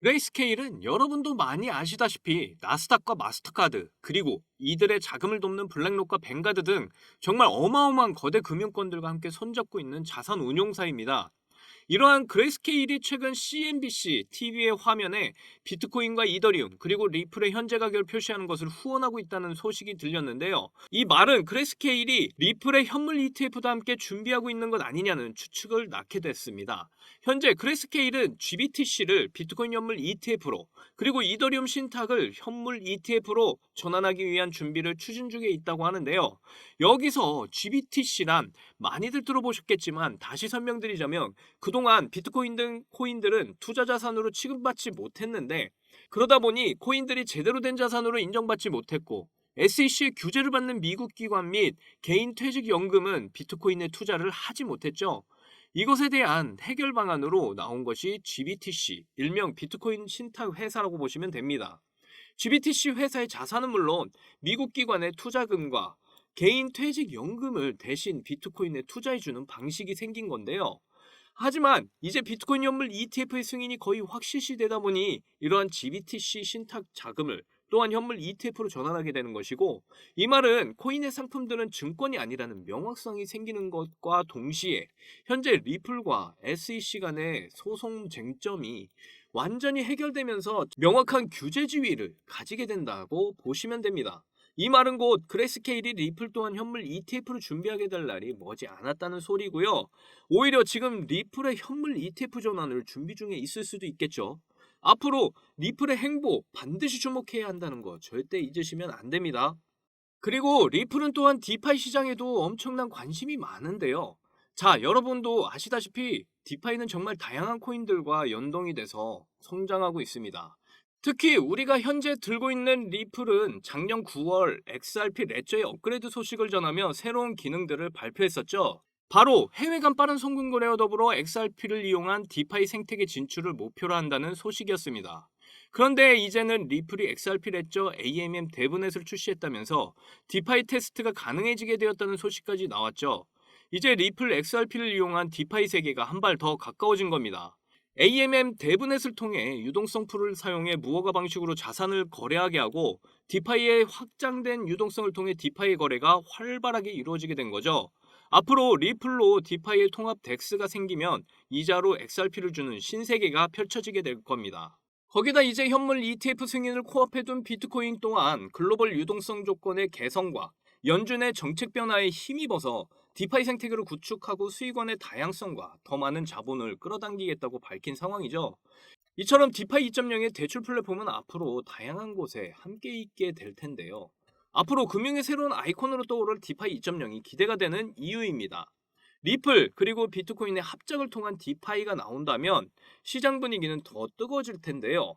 그레이스케일은 여러분도 많이 아시다시피 나스닥과 마스터카드, 그리고 이들의 자금을 돕는 블랙록과 뱅가드 등 정말 어마어마한 거대 금융권들과 함께 손잡고 있는 자산 운용사입니다. 이러한 그레이스케일이 최근 CNBC TV의 화면에 비트코인과 이더리움 그리고 리플의 현재 가격을 표시하는 것을 후원하고 있다는 소식이 들렸는데요. 이 말은 그레이스케일이 리플의 현물 ETF도 함께 준비하고 있는 것 아니냐는 추측을 낳게 됐습니다. 현재 그레이스케일은 GBTC를 비트코인 현물 ETF로, 그리고 이더리움 신탁을 현물 ETF로 전환하기 위한 준비를 추진 중에 있다고 하는데요. 여기서 GBTC란 많이들 들어보셨겠지만 다시 설명드리자면, 그동안 비트코인 등 코인들은 투자 자산으로 취급받지 못했는데, 그러다 보니 코인들이 제대로 된 자산으로 인정받지 못했고, SEC의 규제를 받는 미국 기관 및 개인 퇴직연금은 비트코인에 투자를 하지 못했죠. 이것에 대한 해결 방안으로 나온 것이 GBTC, 일명 비트코인 신탁 회사라고 보시면 됩니다. GBTC 회사의 자산은 물론 미국 기관의 투자금과 개인 퇴직연금을 대신 비트코인에 투자해주는 방식이 생긴 건데요. 하지만 이제 비트코인 현물 ETF의 승인이 거의 확실시되다 보니 이러한 GBTC 신탁 자금을 또한 현물 ETF로 전환하게 되는 것이고, 이 말은 코인의 상품들은 증권이 아니라는 명확성이 생기는 것과 동시에 현재 리플과 SEC 간의 소송 쟁점이 완전히 해결되면서 명확한 규제 지위를 가지게 된다고 보시면 됩니다. 이 말은 곧 그레이스케일이 리플 또한 현물 ETF로 준비하게 될 날이 머지 않았다는 소리고요. 오히려 지금 리플의 현물 ETF 전환을 준비 중에 있을 수도 있겠죠. 앞으로 리플의 행보 반드시 주목해야 한다는 거 절대 잊으시면 안 됩니다. 그리고 리플은 또한 디파이 시장에도 엄청난 관심이 많은데요. 자, 여러분도 아시다시피 디파이는 정말 다양한 코인들과 연동이 돼서 성장하고 있습니다. 특히 우리가 현재 들고 있는 리플은 작년 9월 XRP 레저의 업그레이드 소식을 전하며 새로운 기능들을 발표했었죠. 바로 해외 간 빠른 송금 거래와 더불어 XRP를 이용한 디파이 생태계 진출을 목표로 한다는 소식이었습니다. 그런데 이제는 리플이 XRP 레저 AMM 데브넷을 출시했다면서 디파이 테스트가 가능해지게 되었다는 소식까지 나왔죠. 이제 리플 XRP를 이용한 디파이 세계가 한 발 더 가까워진 겁니다. AMM 데브넷을 통해 유동성 풀을 사용해 무허가 방식으로 자산을 거래하게 하고, 디파이의 확장된 유동성을 통해 디파이 거래가 활발하게 이루어지게 된 거죠. 앞으로 리플로 디파이의 통합 덱스가 생기면 이자로 XRP를 주는 신세계가 펼쳐지게 될 겁니다. 거기다 이제 현물 ETF 승인을 코앞에 둔 비트코인 또한 글로벌 유동성 조건의 개선과 연준의 정책 변화에 힘입어서 디파이 생태계를 구축하고 수익원의 다양성과 더 많은 자본을 끌어당기겠다고 밝힌 상황이죠. 이처럼 디파이 2.0의 대출 플랫폼은 앞으로 다양한 곳에 함께 있게 될 텐데요. 앞으로 금융의 새로운 아이콘으로 떠오를 디파이 2.0이 기대가 되는 이유입니다. 리플 그리고 비트코인의 합작을 통한 디파이가 나온다면 시장 분위기는 더 뜨거워질 텐데요.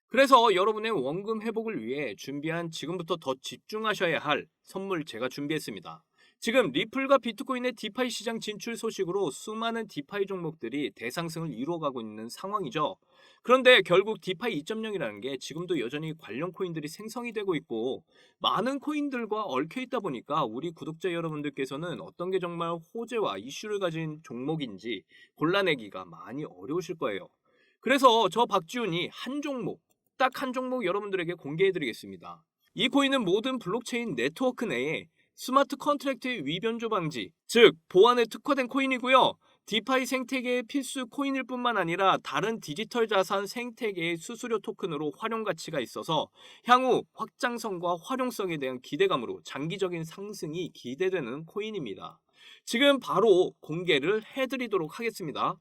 그래서 여러분의 원금 회복을 위해 준비한 지금부터 더 집중하셔야 할 선물 제가 준비했습니다. 지금 리플과 비트코인의 디파이 시장 진출 소식으로 수많은 디파이 종목들이 대상승을 이루어가고 있는 상황이죠. 그런데 결국 디파이 2.0이라는 게 지금도 여전히 관련 코인들이 생성이 되고 있고 많은 코인들과 얽혀 있다 보니까 우리 구독자 여러분들께서는 어떤 게 정말 호재와 이슈를 가진 종목인지 골라내기가 많이 어려우실 거예요. 그래서 저 박지훈이 한 종목, 딱 한 종목 여러분들에게 공개해드리겠습니다. 이 코인은 모든 블록체인 네트워크 내에 스마트 컨트랙트의 위변조 방지, 즉 보안에 특화된 코인이고요. 디파이 생태계의 필수 코인일 뿐만 아니라 다른 디지털 자산 생태계의 수수료 토큰으로 활용 가치가 있어서 향후 확장성과 활용성에 대한 기대감으로 장기적인 상승이 기대되는 코인입니다. 지금 바로 공개를 해드리도록 하겠습니다.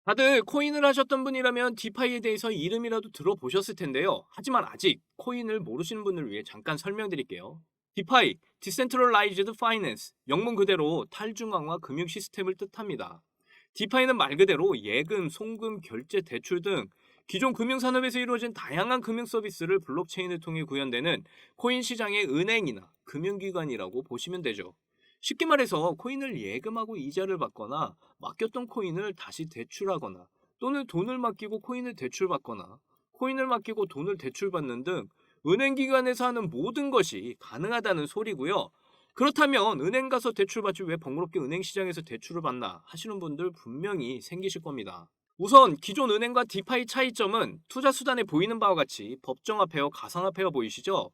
다들 코인을 하셨던 분이라면 디파이에 대해서 이름이라도 들어보셨을 텐데요. 하지만 아직 코인을 모르시는 분을 위해 잠깐 설명드릴게요. 디파이, Decentralized Finance, 영문 그대로 탈중앙화 금융 시스템을 뜻합니다. 디파이는 말 그대로 예금, 송금, 결제, 대출 등 기존 금융산업에서 이루어진 다양한 금융 서비스를 블록체인을 통해 구현되는 코인 시장의 은행이나 금융기관이라고 보시면 되죠. 쉽게 말해서 코인을 예금하고 이자를 받거나 맡겼던 코인을 다시 대출하거나, 또는 돈을 맡기고 코인을 대출받거나 코인을 맡기고 돈을 대출받는 등 은행기관에서 하는 모든 것이 가능하다는 소리고요. 그렇다면 은행 가서 대출받지 왜 번거롭게 은행시장에서 대출을 받나 하시는 분들 분명히 생기실 겁니다. 우선 기존 은행과 디파이 차이점은 투자 수단에 보이는 바와 같이 법정화폐와 가상화폐가 보이시죠?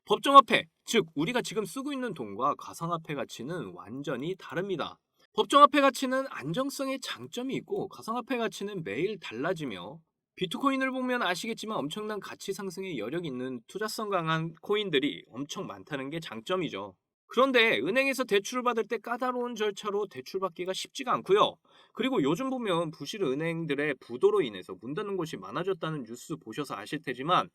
법정화폐, 즉 우리가 지금 쓰고 있는 돈과 가상화폐 가치는 완전히 다릅니다. 법정화폐 가치는 안정성의 장점이 있고 가상화폐 가치는 매일 달라지며 비트코인을 보면 아시겠지만 엄청난 가치 상승의 여력이 있는 투자성 강한 코인들이 엄청 많다는 게 장점이죠. 그런데 은행에서 대출을 받을 때 까다로운 절차로 대출받기가 쉽지가 않고요. 그리고 요즘 보면 부실 은행들의 부도로 인해서 문 닫는 곳이 많아졌다는 뉴스 보셔서 아실 테지만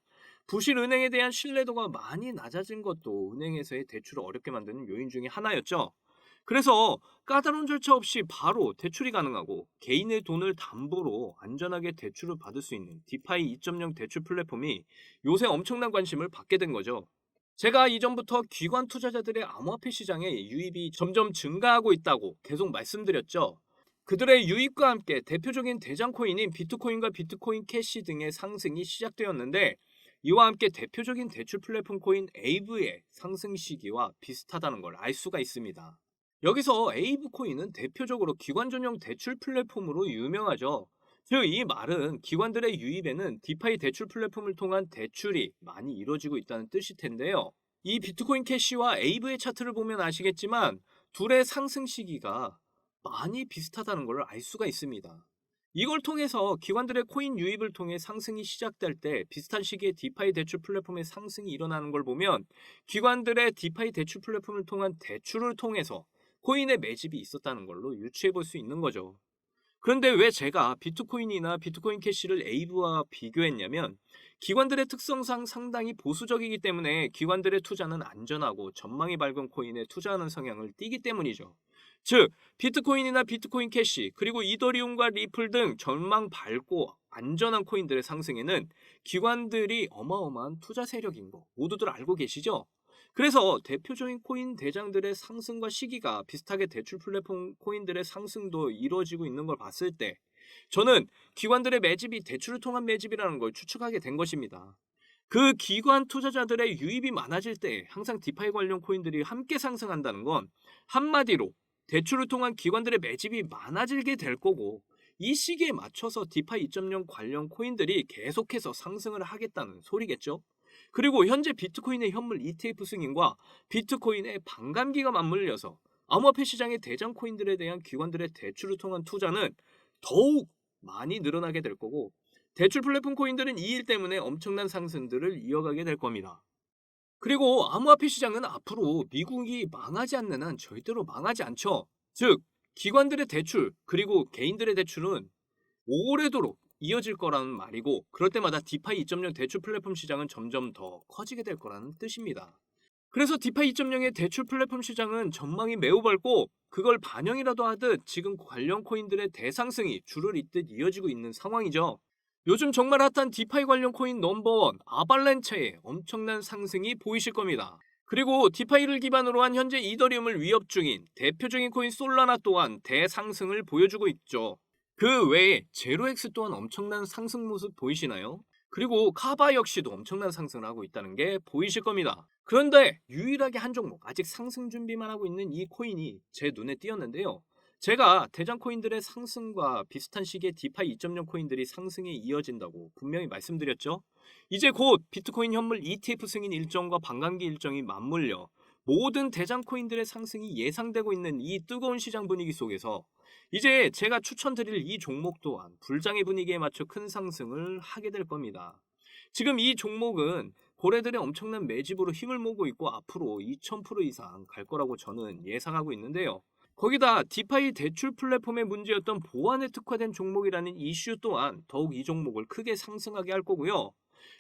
부실 은행에 대한 신뢰도가 많이 낮아진 것도 은행에서의 대출을 어렵게 만드는 요인 중에 하나였죠. 그래서 까다로운 절차 없이 바로 대출이 가능하고 개인의 돈을 담보로 안전하게 대출을 받을 수 있는 디파이 2.0 대출 플랫폼이 요새 엄청난 관심을 받게 된 거죠. 제가 이전부터 기관 투자자들의 암호화폐 시장에 유입이 점점 증가하고 있다고 계속 말씀드렸죠. 그들의 유입과 함께 대표적인 대장 코인인 비트코인과 비트코인 캐시 등의 상승이 시작되었는데 이와 함께 대표적인 대출 플랫폼 코인 에이브의 상승 시기와 비슷하다는 걸 알 수가 있습니다. 여기서 에이브 코인은 대표적으로 기관 전용 대출 플랫폼으로 유명하죠. 즉, 이 말은 기관들의 유입에는 디파이 대출 플랫폼을 통한 대출이 많이 이루어지고 있다는 뜻일 텐데요. 이 비트코인 캐시와 에이브의 차트를 보면 아시겠지만 둘의 상승 시기가 많이 비슷하다는 걸 알 수가 있습니다. 이걸 통해서 기관들의 코인 유입을 통해 상승이 시작될 때 비슷한 시기에 디파이 대출 플랫폼의 상승이 일어나는 걸 보면 기관들의 디파이 대출 플랫폼을 통한 대출을 통해서 코인의 매집이 있었다는 걸로 유추해 볼 수 있는 거죠. 그런데 왜 제가 비트코인이나 비트코인 캐시를 에이브와 비교했냐면 기관들의 특성상 상당히 보수적이기 때문에 기관들의 투자는 안전하고 전망이 밝은 코인에 투자하는 성향을 띠기 때문이죠. 즉 비트코인이나 비트코인 캐시 그리고 이더리움과 리플 등 전망 밝고 안전한 코인들의 상승에는 기관들이 어마어마한 투자 세력인 거 모두들 알고 계시죠? 그래서 대표적인 코인 대장들의 상승과 시기가 비슷하게 대출 플랫폼 코인들의 상승도 이루어지고 있는 걸 봤을 때 저는 기관들의 매집이 대출을 통한 매집이라는 걸 추측하게 된 것입니다. 그 기관 투자자들의 유입이 많아질 때 항상 디파이 관련 코인들이 함께 상승한다는 건 한마디로 대출을 통한 기관들의 매집이 많아지게 될 거고 이 시기에 맞춰서 디파이 2.0 관련 코인들이 계속해서 상승을 하겠다는 소리겠죠. 그리고 현재 비트코인의 현물 ETF 승인과 비트코인의 반감기가 맞물려서 암호화폐 시장의 대장 코인들에 대한 기관들의 대출을 통한 투자는 더욱 많이 늘어나게 될 거고 대출 플랫폼 코인들은 이 일 때문에 엄청난 상승들을 이어가게 될 겁니다. 그리고 암호화폐 시장은 앞으로 미국이 망하지 않는 한 절대로 망하지 않죠. 즉 기관들의 대출 그리고 개인들의 대출은 오래도록 이어질 거라는 말이고 그럴 때마다 디파이 2.0 대출 플랫폼 시장은 점점 더 커지게 될 거라는 뜻입니다. 그래서 디파이 2.0의 대출 플랫폼 시장은 전망이 매우 밝고 그걸 반영이라도 하듯 지금 관련 코인들의 대상승이 줄을 잇듯 이어지고 있는 상황이죠. 요즘 정말 핫한 디파이 관련 코인 넘버원 아발렌체의 엄청난 상승이 보이실 겁니다. 그리고 디파이를 기반으로 한 현재 이더리움을 위협 중인 대표적인 코인 솔라나 또한 대상승을 보여주고 있죠. 그 외에 제로엑스 또한 엄청난 상승 모습 보이시나요? 그리고 카바 역시도 엄청난 상승을 하고 있다는 게 보이실 겁니다. 그런데 유일하게 한 종목 아직 상승 준비만 하고 있는 이 코인이 제 눈에 띄었는데요. 제가 대장 코인들의 상승과 비슷한 시기에 디파이 2.0 코인들이 상승에 이어진다고 분명히 말씀드렸죠. 이제 곧 비트코인 현물 ETF 승인 일정과 반감기 일정이 맞물려 모든 대장 코인들의 상승이 예상되고 있는 이 뜨거운 시장 분위기 속에서 이제 제가 추천드릴 이 종목 또한 불장의 분위기에 맞춰 큰 상승을 하게 될 겁니다. 지금 이 종목은 고래들의 엄청난 매집으로 힘을 모으고 있고 앞으로 2000% 이상 갈 거라고 저는 예상하고 있는데요. 거기다 디파이 대출 플랫폼의 문제였던 보안에 특화된 종목이라는 이슈 또한 더욱 이 종목을 크게 상승하게 할 거고요.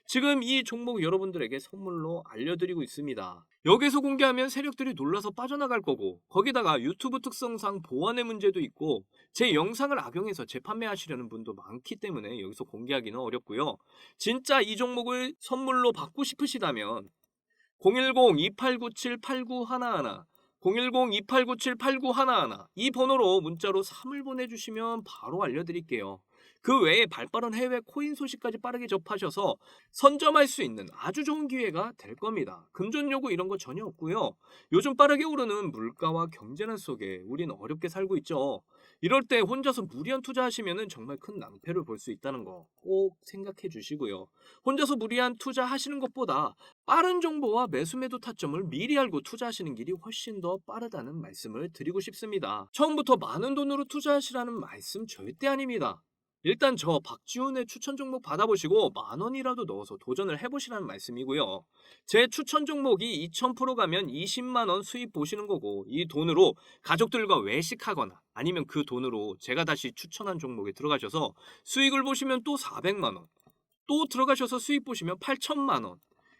지금 이 종목 여러분들에게 선물로 알려드리고 있습니다. 여기서 공개하면 세력들이 놀라서 빠져나갈 거고 거기다가 유튜브 특성상 보안의 문제도 있고 제 영상을 악용해서 재판매하시려는 분도 많기 때문에 여기서 공개하기는 어렵고요. 진짜 이 종목을 선물로 받고 싶으시다면 010-2897-8911 010-2897-8911 이 번호로 문자로 3을 보내주시면 바로 알려드릴게요. 그 외에 발빠른 해외 코인 소식까지 빠르게 접하셔서 선점할 수 있는 아주 좋은 기회가 될 겁니다. 금전 요구 이런 거 전혀 없고요. 요즘 빠르게 오르는 물가와 경제난 속에 우린 어렵게 살고 있죠. 이럴 때 혼자서 무리한 투자하시면 정말 큰 낭패를 볼 수 있다는 거 꼭 생각해 주시고요. 혼자서 무리한 투자하시는 것보다 빠른 정보와 매수 매도 타점을 미리 알고 투자하시는 길이 훨씬 더 빠르다는 말씀을 드리고 싶습니다. 처음부터 많은 돈으로 투자하시라는 말씀 절대 아닙니다. 일단 저 박지훈의 추천 종목 받아보시고 10,000원이라도 넣어서 도전을 해보시라는 말씀이고요. 제 추천 종목이 2000% 가면 20만원 수입 보시는 거고, 이 돈으로 가족들과 외식하거나 아니면 그 돈으로 제가 다시 추천한 종목에 들어가셔서 수익을 보시면 또 400만원, 또 들어가셔서 수익 보시면 8천만원,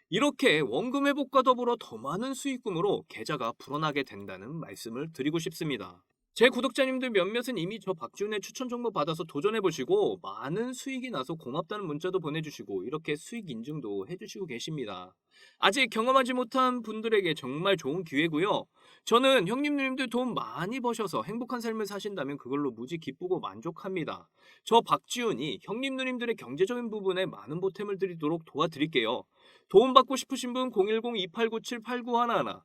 이렇게 원금 회복과 더불어 더 많은 수익금으로 계좌가 불어나게 된다는 말씀을 드리고 싶습니다. 제 구독자님들 몇몇은 이미 저 박지훈의 추천 종목 받아서 도전해보시고 많은 수익이 나서 고맙다는 문자도 보내주시고 이렇게 수익 인증도 해주시고 계십니다. 아직 경험하지 못한 분들에게 정말 좋은 기회고요. 저는 형님 누님들 돈 많이 버셔서 행복한 삶을 사신다면 그걸로 무지 기쁘고 만족합니다. 저 박지훈이 형님 누님들의 경제적인 부분에 많은 보탬을 드리도록 도와드릴게요. 도움받고 싶으신 분 010-2897-8911,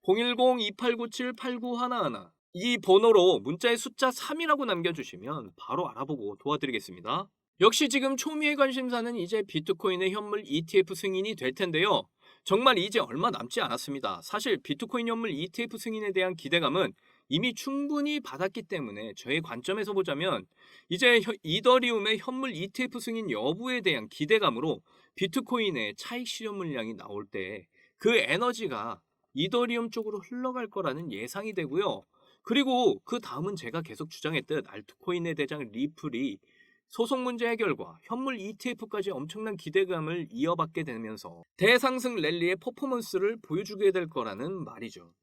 010-2897-8911, 이 번호로 문자의 숫자 3이라고 남겨주시면 바로 알아보고 도와드리겠습니다. 역시 지금 초미의 관심사는 이제 비트코인의 현물 ETF 승인이 될 텐데요. 정말 이제 얼마 남지 않았습니다. 사실 비트코인 현물 ETF 승인에 대한 기대감은 이미 충분히 받았기 때문에 저의 관점에서 보자면 이제 이더리움의 현물 ETF 승인 여부에 대한 기대감으로 비트코인의 차익 실현 물량이 나올 때 그 에너지가 이더리움 쪽으로 흘러갈 거라는 예상이 되고요. 그리고 그 다음은 제가 계속 주장했듯 알트코인의 대장 리플이 소송 문제 해결과 현물 ETF까지 엄청난 기대감을 이어받게 되면서 대상승 랠리의 퍼포먼스를 보여주게 될 거라는 말이죠.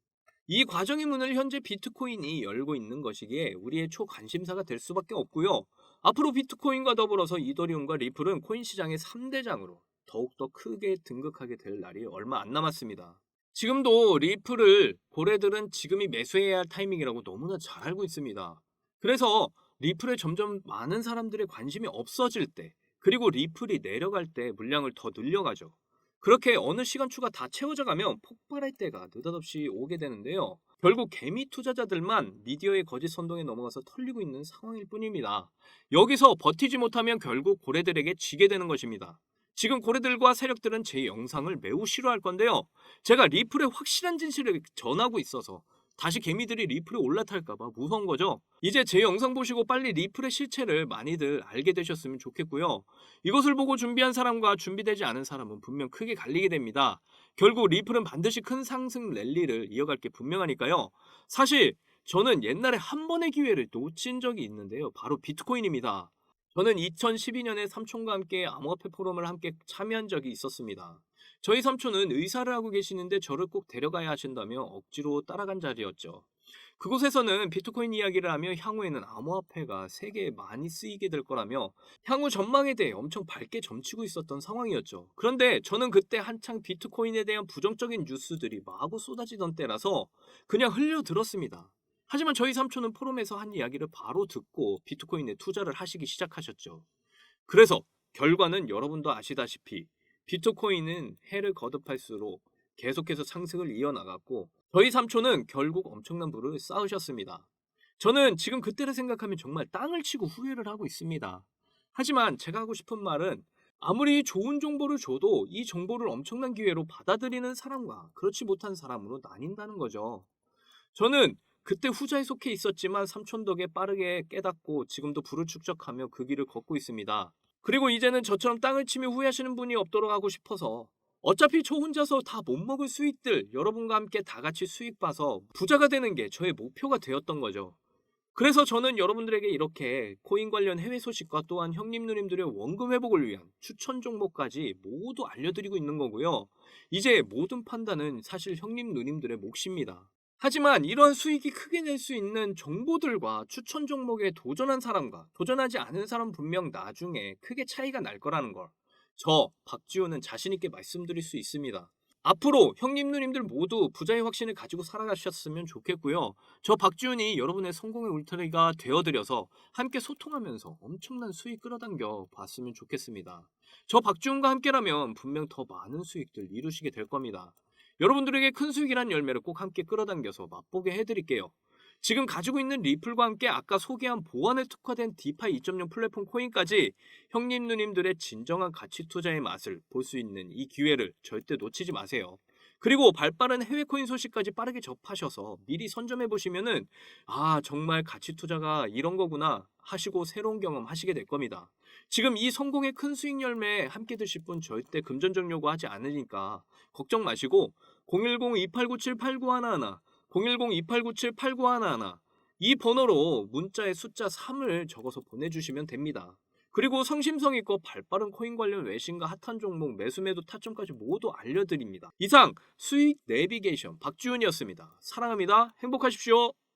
이 과정의 문을 현재 비트코인이 열고 있는 것이기에 우리의 초관심사가 될 수밖에 없고요. 앞으로 비트코인과 더불어서 이더리움과 리플은 코인 시장의 3대장으로 더욱더 크게 등극하게 될 날이 얼마 안 남았습니다. 지금도 리플을 고래들은 지금이 매수해야 할 타이밍이라고 너무나 잘 알고 있습니다. 그래서 리플에 점점 많은 사람들의 관심이 없어질 때, 그리고 리플이 내려갈 때 물량을 더 늘려가죠. 그렇게 어느 시간추가 다 채워져 가면 폭발할 때가 느닷없이 오게 되는데요. 결국 개미 투자자들만 미디어의 거짓 선동에 넘어가서 털리고 있는 상황일 뿐입니다. 여기서 버티지 못하면 결국 고래들에게 지게 되는 것입니다. 지금 고래들과 세력들은 제 영상을 매우 싫어할 건데요. 제가 리플의 확실한 진실을 전하고 있어서 다시 개미들이 리플에 올라탈까봐 무서운 거죠. 이제 제 영상 보시고 빨리 리플의 실체를 많이들 알게 되셨으면 좋겠고요. 이것을 보고 준비한 사람과 준비되지 않은 사람은 분명 크게 갈리게 됩니다. 결국 리플은 반드시 큰 상승 랠리를 이어갈 게 분명하니까요. 사실 저는 옛날에 한 번의 기회를 놓친 적이 있는데요. 바로 비트코인입니다. 저는 2012년에 삼촌과 함께 암호화폐 포럼을 함께 참여한 적이 있었습니다. 저희 삼촌은 의사를 하고 계시는데 저를 꼭 데려가야 하신다며 억지로 따라간 자리였죠. 그곳에서는 비트코인 이야기를 하며 향후에는 암호화폐가 세계에 많이 쓰이게 될 거라며 향후 전망에 대해 엄청 밝게 점치고 있었던 상황이었죠. 그런데 저는 그때 한창 비트코인에 대한 부정적인 뉴스들이 마구 쏟아지던 때라서 그냥 흘려들었습니다. 하지만 저희 삼촌은 포럼에서 한 이야기를 바로 듣고 비트코인에 투자를 하시기 시작하셨죠. 그래서 결과는 여러분도 아시다시피 비트코인은 해를 거듭할수록 계속해서 상승을 이어나갔고 저희 삼촌은 결국 엄청난 부를 쌓으셨습니다. 저는 지금 그때를 생각하면 정말 땅을 치고 후회를 하고 있습니다. 하지만 제가 하고 싶은 말은 아무리 좋은 정보를 줘도 이 정보를 엄청난 기회로 받아들이는 사람과 그렇지 못한 사람으로 나뉜다는 거죠. 저는 그때 후자에 속해 있었지만 삼촌 덕에 빠르게 깨닫고 지금도 부를 축적하며 그 길을 걷고 있습니다. 그리고 이제는 저처럼 땅을 치며 후회하시는 분이 없도록 하고 싶어서 어차피 저 혼자서 다 못 먹을 수익들 여러분과 함께 다 같이 수익 봐서 부자가 되는 게 저의 목표가 되었던 거죠. 그래서 저는 여러분들에게 이렇게 코인 관련 해외 소식과 또한 형님 누님들의 원금 회복을 위한 추천 종목까지 모두 알려드리고 있는 거고요. 이제 모든 판단은 사실 형님 누님들의 몫입니다. 하지만 이런 수익이 크게 낼 수 있는 정보들과 추천 종목에 도전한 사람과 도전하지 않은 사람 분명 나중에 크게 차이가 날 거라는 걸 저 박지훈은 자신 있게 말씀드릴 수 있습니다. 앞으로 형님 누님들 모두 부자의 확신을 가지고 살아가셨으면 좋겠고요. 저 박지훈이 여러분의 성공의 울타리가 되어드려서 함께 소통하면서 엄청난 수익 끌어당겨 봤으면 좋겠습니다. 저 박지훈과 함께라면 분명 더 많은 수익들 이루시게 될 겁니다. 여러분들에게 큰 수익이란 열매를 꼭 함께 끌어당겨서 맛보게 해드릴게요. 지금 가지고 있는 리플과 함께 아까 소개한 보안에 특화된 디파이 2.0 플랫폼 코인까지 형님 누님들의 진정한 가치 투자의 맛을 볼 수 있는 이 기회를 절대 놓치지 마세요. 그리고 발빠른 해외 코인 소식까지 빠르게 접하셔서 미리 선점해 보시면은 정말 가치 투자가 이런 거구나 하시고 새로운 경험 하시게 될 겁니다. 지금 이 성공의 큰 수익 열매 함께 드실 분 절대 금전적 요구하지 않으니까 걱정 마시고 010-2897-8911 010-2897-8911 이 번호로 문자에 숫자 3을 적어서 보내주시면 됩니다. 그리고 성심성의껏 발빠른 코인 관련 외신과 핫한 종목 매수 매도 타점까지 모두 알려드립니다. 이상 수익 내비게이션 박지훈이었습니다. 사랑합니다. 행복하십시오.